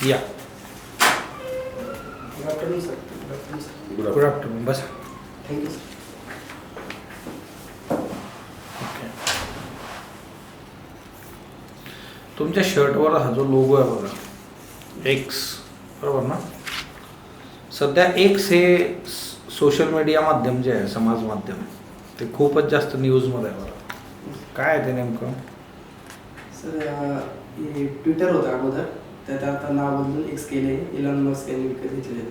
या. Good afternoon sir. Good afternoon sir. Good afternoon. बसा. Thank you sir. Okay. तुमच्या शर्टवर हा जो लोगो आहे बघा, एक्स, बरोबर ना? सध्या एक्स हे सोशल मीडिया माध्यम जे आहे, समाज माध्यम, ते खूपच जास्त न्यूजमध्ये आहे बरं. काय आहे ते नेमकं? सर हे ट्विटर होतं अगोदर, त्यात आता नाव बदलून एक्स केले. इलॉन मस्क यांनी विकत घेतलेले आहे.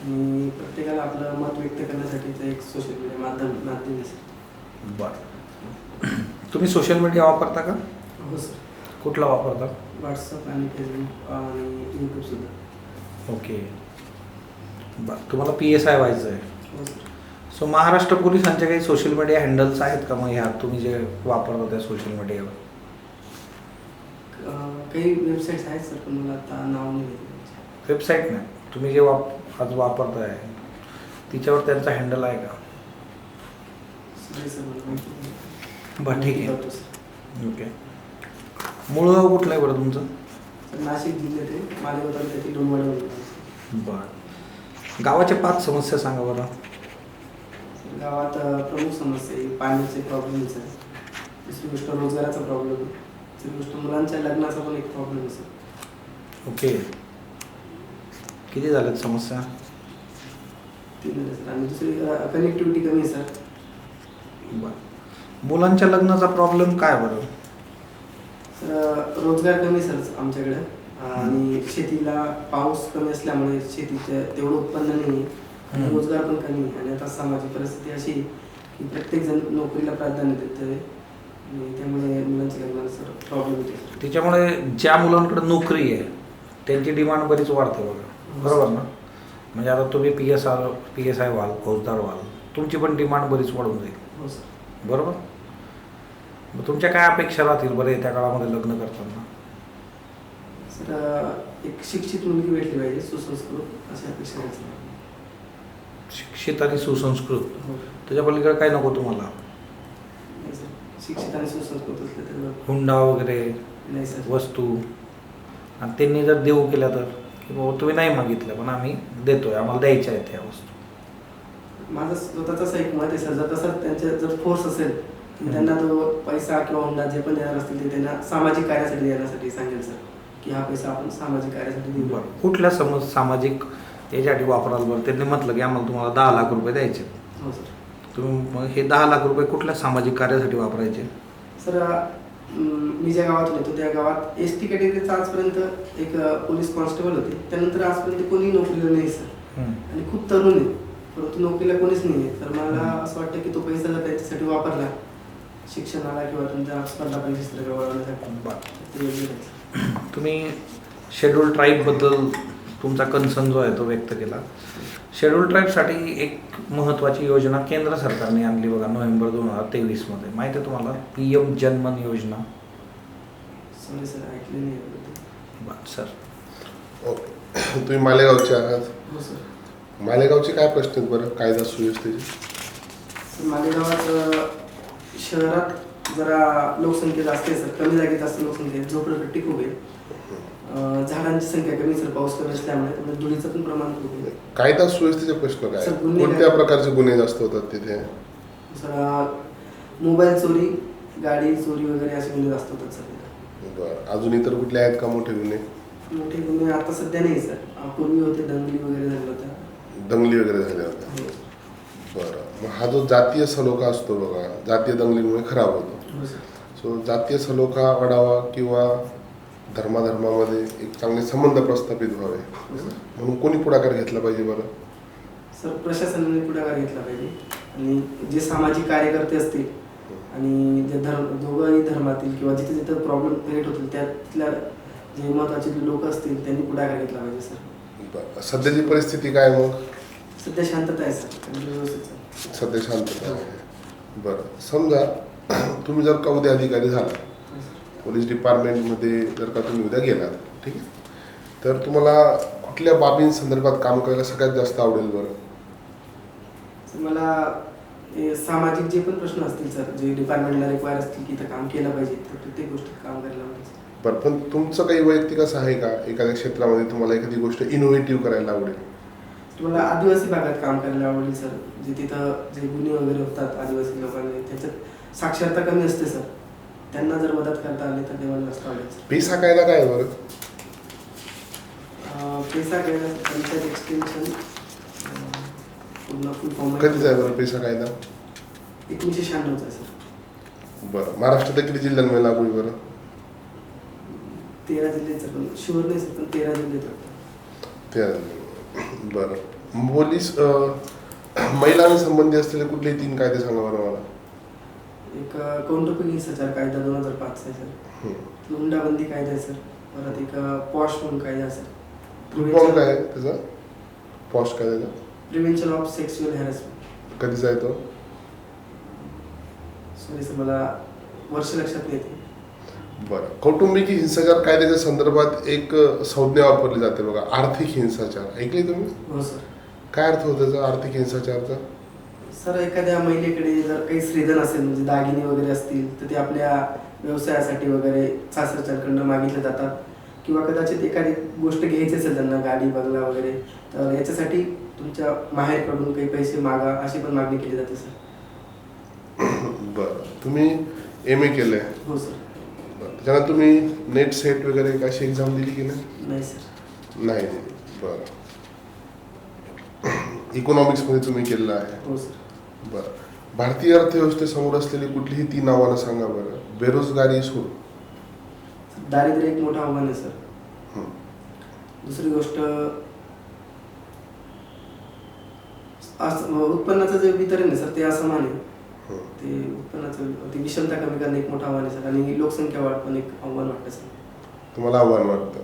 आणि प्रत्येकाला आपलं मत व्यक्त करण्यासाठीचं एक सोशल मीडिया माध्यम आहे सर. बरं. तुम्ही सोशल मीडिया वापरता का? हो सर. कुठला वापरता? व्हॉट्सअप आणि फेसबुक आणि यूट्यूबसुद्धा. ओके. बरं. तुम्हाला PSI व्हायचं आहे. हो सर. सो महाराष्ट्र पोलिसांचे काही सोशल मीडिया हँडल्स आहेत का मग ह्या तुम्ही जे वापरता त्या सोशल मीडियावर? काही वेबसाईट्स आहेत सर, पण मला आता नाव नाही घेतलं. वेबसाईट नाही, तुम्ही जे आज वापरताय तिच्यावर त्यांचा हँडल आहे का? सॉरी सर, मला माहिती नाही. बरं, ठीक आहे. बघतो सर. ओके. मूळ गाव कुठलं आहे बरं तुमचं? सर नाशिक जिल्ह्यात आहे, मालेगाव तालुक्यातील डोंबवाडी. बरं. गावाच्या 5 समस्या सांगा बरं. गावात प्रमुख समस्या आहे पाण्याचे प्रॉब्लेम आहे. दुसरी गोष्ट रोजगाराचा प्रॉब्लेम आहे. दुसरी गोष्ट मुलांच्या लग्नाचा पण एक प्रॉब्लेम आहे सर. ओके. किती झाल्यात समस्या? 3 झाले सर. आणि दुसरी कनेक्टिव्हिटी कमी आहे सर. बरं. मुलांच्या लग्नाचा प्रॉब्लेम काय बरं? सर रोजगार कमी सर आमच्याकडे. आणि शेतीला पाऊस कमी असल्यामुळे शेतीचं तेवढं उत्पन्न नाही आहे. आणि रोजगार पण कमी आहे. आणि आता सामाजिक परिस्थिती अशी की प्रत्येकजण नोकरीला प्राधान्य देत आहे. आणि त्यामुळे मुलांच्या लग्नाला सर प्रॉब्लेम होते. त्याच्यामुळे ज्या मुलांकडे नोकरी आहे त्यांची डिमांड बरीच वाढते बघा, बरोबर ना? म्हणजे आता तुम्ही PSI व्हाल, फौजदार व्हाल, तुमची पण डिमांड बरीच वाढून जाईल. हो सर. बरोबर. मग तुमच्या काय अपेक्षा राहतील बरं त्या काळामध्ये लग्न करताना? सर एक शिक्षित मुलगी भेटली पाहिजे, सुसंस्कृत, अशा अपेक्षा आहेत सर. शिक्षित आणि सुसंस्कृत, हो. त्याच्या पलीकडे काय नको तुम्हाला? नाही सर, शिक्षित आणि सुसंस्कृत असले तर. हुंडा वगैरे, नाही सर. वस्तू, आणि त्यांनी जर देऊ केल्या तर, की बाबा तुम्ही नाही मागितलं पण आम्ही देतोय, आम्हाला द्यायच्या आहेत ह्या वस्तू. माझं स्वतःचं असं एक मत आहे सर, जर तसं त्यांच्या जर फोर्स असेल की त्यांना तो पैसा किंवा हुंडा जे पण देणार असतील ते त्यांना सामाजिक कार्यासाठी देण्यासाठी सांगेल सर, की हा पैसा आपण सामाजिक कार्यासाठी देऊ. बरं. कुठल्या सामाजिक याच्यासाठी वापराल बरं? त्यांनी म्हटलं की आम्हाला तुम्हाला 10 लाख रुपये द्यायचे. हो सर. तुम्ही मग हे 10 लाख रुपये कुठल्या सामाजिक कार्यासाठी वापरायचे? सर मी ज्या गावात होतो त्या गावात ST कॅटेगरीचा आजपर्यंत एक पोलीस कॉन्स्टेबल होते. त्यानंतर आजपर्यंत कोणी नोकरीला नाही सर. आणि खूप तरुण आहे, परंतु नोकरीला कोणीच नाही आहे. तर मला असं वाटतं की तो पैसा जर त्याच्यासाठी वापरला शिक्षणाला किंवा तुमच्या स्पर्धा परीक्षेसाठी वळवण्यासाठी. तुम्ही शेड्यूल ट्राईबबद्दल तुमचा कन्सर्न जो आहे तो व्यक्त केला. शेड्यूल ट्राईबसाठी एक महत्त्वाची योजना केंद्र सरकारने आणली बघा नोव्हेंबर 2023 मध्ये, माहिती आहे तुम्हाला? PM जनमन योजना. सॉरी सर, ऐकले नाही. बरं सर. ओके. तुम्ही मालेगावचे आहात. हो सर. मालेगावचे काय प्रश्न आहेत बरं कायदा सुव्यवस्थेचे? सर मालेगावात शहरात जरा लोकसंख्या जास्त आहे सर, कमी जागेत जास्त लोकसंख्या आहे, झोपडपट्टी खूप आहे. झाडांची संख्या कमी सर, पाऊस कमी असल्यामुळे, त्यामुळे धुळीचं पण प्रमाण खूप आहे. कायदा सुव्यवस्थेचे प्रश्न काय? सर, गुन्हे कोणत्या प्रकारचे गुन्हे जास्त होतात तिथे? सर मोबाईल चोरी, गाडी चोरी वगैरे असे गुन्हे जास्त होतात सर तिथे. बरं. अजून इतर कुठले आहेत का मोठे गुन्हे? मोठे गुन्हे आता सध्या नाही सर, पूर्वी होते, दंगली वगैरे झाल्या होत्या. दंगली वगैरे झाल्या होत्या. हो. बरं. मग हा जो जातीय सलोखा असतो बघा, जातीय दंगलीमुळे खराब होतो. हो सर. सो जातीय सलोखा वाढावा किंवा धर्माधर्मामध्ये एक चांगले संबंध प्रस्थापित व्हावे म्हणून कोणी पुढाकार घेतला पाहिजे बरं? सर प्रशासनाने पुढाकार घेतला पाहिजे. आणि जे सामाजिक कार्यकर्ते असतील आणि जे दोघंही धर्मातील किंवा जिथे जिथे प्रॉब्लेम क्रिएट होतील त्यातल्या जे महत्त्वाचे जे लोक असतील त्यांनी पुढाकार घेतला पाहिजे सर. बरं. सध्याची परिस्थिती काय मग? सध्या शांतता आहे सर, व्यवस्थित. सध्या शांतता आहे. बरं. समजा तुम्ही जर का उद्या अधिकारी झाला, पोलीस डिपार्टमेंटमध्ये जर का तुम्ही उद्या गेलात, ठीक आहे, तर तुम्हाला कुठल्या बाबींसंदर्भात काम करायला सगळ्यात जास्त आवडेल बरं? सर मला सामाजिक जे पण प्रश्न असतील सर, जे डिपार्टमेंटला रिक्वायर असतील की इथं काम केलं पाहिजे, तर प्रत्येक गोष्टीत काम करायला पाहिजे. बरं, पण तुमचं काही वैयक्तिक असं आहे का एखाद्या क्षेत्रामध्ये तुम्हाला एखादी गोष्ट इनोव्हेटिव्ह करायला आवडेल? तुम्हाला आदिवासी भागात काम करायला आवडेल सर. जे तिथं जे गुन्हे वगैरे होतात आदिवासी लोकांनी, त्याच्यात साक्षरता कमी असते सर. त्यांना जर मदत करता आली तर ते मला जास्त आवडेल सर. पैसा कायदा काय आहे बरं? पैसा कायदा पंचायत एक्सटेन्शन पूर्ण फुल फॉर्म कधीच आहे बरं पैसा कायदा? 1996 आहे सर. बरं, महाराष्ट्रात किती जिल्ह्यांमध्ये लागू आहे बरं? 13 जिल्ह्यात सर, पण शुअर नाही सर, पण 13 जिल्ह्यात वाटतं. ते बरं, पोलीस महिलांसंबंधी असलेले कुठलेही 3 कायदे सांगा बरं मला. एक कौटुंबिक हिंसाचार कायदा 2005 आहे सर. हुंडाबंदी कायदा आहे सर. परत एक पॉश म्हणून कायदा आहे सर. फुल फॉर्म काय आहे त्याचा? पॉश कायदा? Prevention of sexual harassment. कधीचा आहे तो? सॉरी सर, मला वर्ष लक्षात नाही येते. बरं, कौटुंबिक हिंसाचार कायद्याच्या संदर्भात एक संज्ञा वापरली जाते बघा, आर्थिक हिंसाचार. ऐकले तुम्ही? हो सर. काय अर्थ होतो त्याचा आर्थिक हिंसाचारचा? सर, एखाद्या महिलेकडे जर काही श्रीधन असेल, म्हणजे दागिने वगैरे असतील, तर ते आपल्या व्यवसायासाठी वगैरे सासरच्यांकडनं मागितले जातात. किंवा कदाचित एखादी गोष्ट घ्यायची असेल त्यांना, गाडी बंगला वगैरे, तर याच्यासाठी तुमच्या माहेरकडून काही पैसे मागा, अशी पण मागणी केली जाते सर. बरं, तुम्ही MA केलंय? हो सर. बरं, त्याच्यानंतर तुम्ही नेट सेट वगैरे कशी एक्झाम दिली की नाही? नाही सर. नाही दिली. बरं, इकॉनॉमिक्समध्ये तुम्ही केलेलं आहे? हो सर. बरं, भारतीय अर्थव्यवस्थेसमोर असलेली कुठलीही 3 आव्हानं सांगा बरं. बेरोजगारी सोड. दारिद्र्य एक मोठं आव्हान आहे सर. हं. दुसरी गोष्ट, उत्पन्नाचं जे वितरण आहे सर, ते असमान आहे. हं. ते उत्पन्नाचं ती विषमता कमी करणं एक मोठं आव्हान आहे सर. आणि लोकसंख्या वाढ पण एक आव्हान वाटतं सर. तुम्हाला आव्हान वाटतं?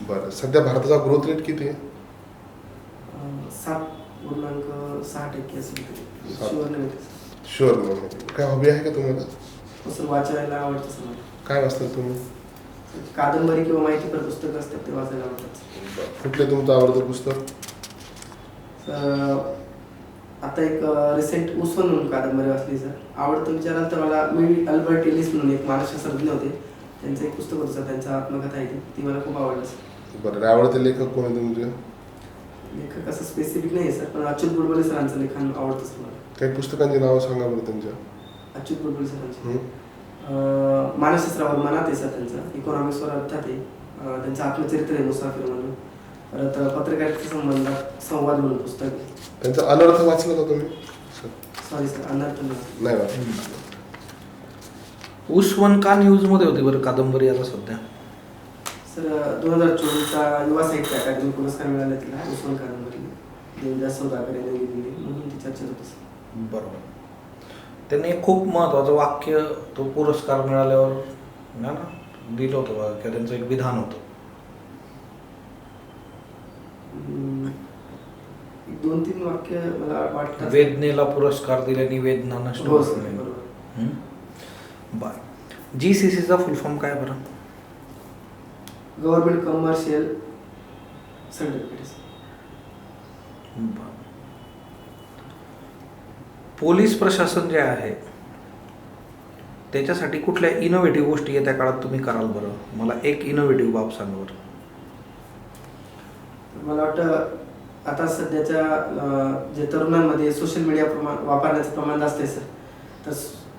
बरं, सध्या भारताचा ग्रोथ रेट किती आहे? 7.6% असेल तरी. 7. शुअर नाही. शुअर नाही. काय हॉबी आहे का तुम्हाला? असं वाचायला आवडतं सर मला. काय वाचतात तुम्ही? कादंबरी किंवा माहितीपर पुस्तकं असतात ते वाचायला आवडतात. बरं, कुठले तुमचं आवडतं पुस्तक? तर आता एक रिसेंट उस्वन म्हणून कादंबरी वाचली सर. आवडतं विचाराल तर मला अल्बर्ट एलिस म्हणून एक मानसशास्त्रज्ञ होते, त्यांचं एक पुस्तक होतं सर, त्यांचं आत्मकथा आहे ती मला खूप आवडलं सर. बरं, आवडते लेखक कोण आहे तुमचे? लेखक असं स्पेसिफिक नाही आहे सर, पण अच्युत बुलबुले सरांचं लिखाण आवडतं सर मला. काही पुस्तकांची नावं सांगा बरं त्यांच्या. अच्युत बुलबुले सरांचे हं? मानसशास्त्रावर मनात आहे सर त्यांचं. इकॉनॉमिक्सवर अर्थात आहे. त्यांचं आत्मचरित्र आहे मुसाफिर म्हणून. परत पत्रकारितेच्या संबंधात संवाद म्हणून पुस्तक आहे. त्यांचा अनर्थ वाचला का तुम्ही? सॉरी सर, अनर्थ नाही वाचलं. उस्वन का न्यूजमध्ये होती बरं कादंबरी आता सध्या? सर, 2024चा युवा साहित्य अकादमी पुरस्कार मिळाला तिला उस्वन कादंबरी. देवदास सौदागर यांनी लिहिलेली, म्हणून ती चर्चेत होती सर. बरोबर. त्यांनी एक खूप महत्त्वाचं वाक्य तो पुरस्कार मिळाल्यावर ना दिलं होतं बघा, किंवा त्यांचं एक विधान होतं. 2-3 वाक्य मला वाटतं. वेदनेला पुरस्कार दिल्याने वेदना नष्ट हो होत सर, नाही. बरोबर. बरं, GCCचा फुल फॉर्म काय बरं? Government commercial certificate. बरं. पोलीस प्रशासन जे आहे त्याच्यासाठी कुठल्या इनोव्हेटिव्ह गोष्टी येत्या काळात तुम्ही कराल बरं? मला एक इनोव्हेटिव्ह बाब सांगा बरं. मला वाटतं आता सध्याच्या जे तरुणांमध्ये सोशल मीडिया वापरण्याचं प्रमाण जास्त आहे सर. तर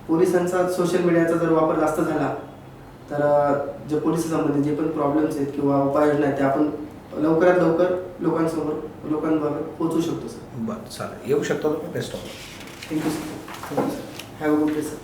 पोलिसांचा सोशल मीडियाचा जर वापर जास्त झाला तर जे पोलिसांमध्ये जे पण प्रॉब्लेम्स आहेत किंवा उपाययोजना आहेत त्या आपण लवकरात लवकर लोकांबरोबर पोहोचू शकतो सर. बरं, चालेल. येऊ शकता तुम्ही. Best of. Thank you sir. Have a good day sir.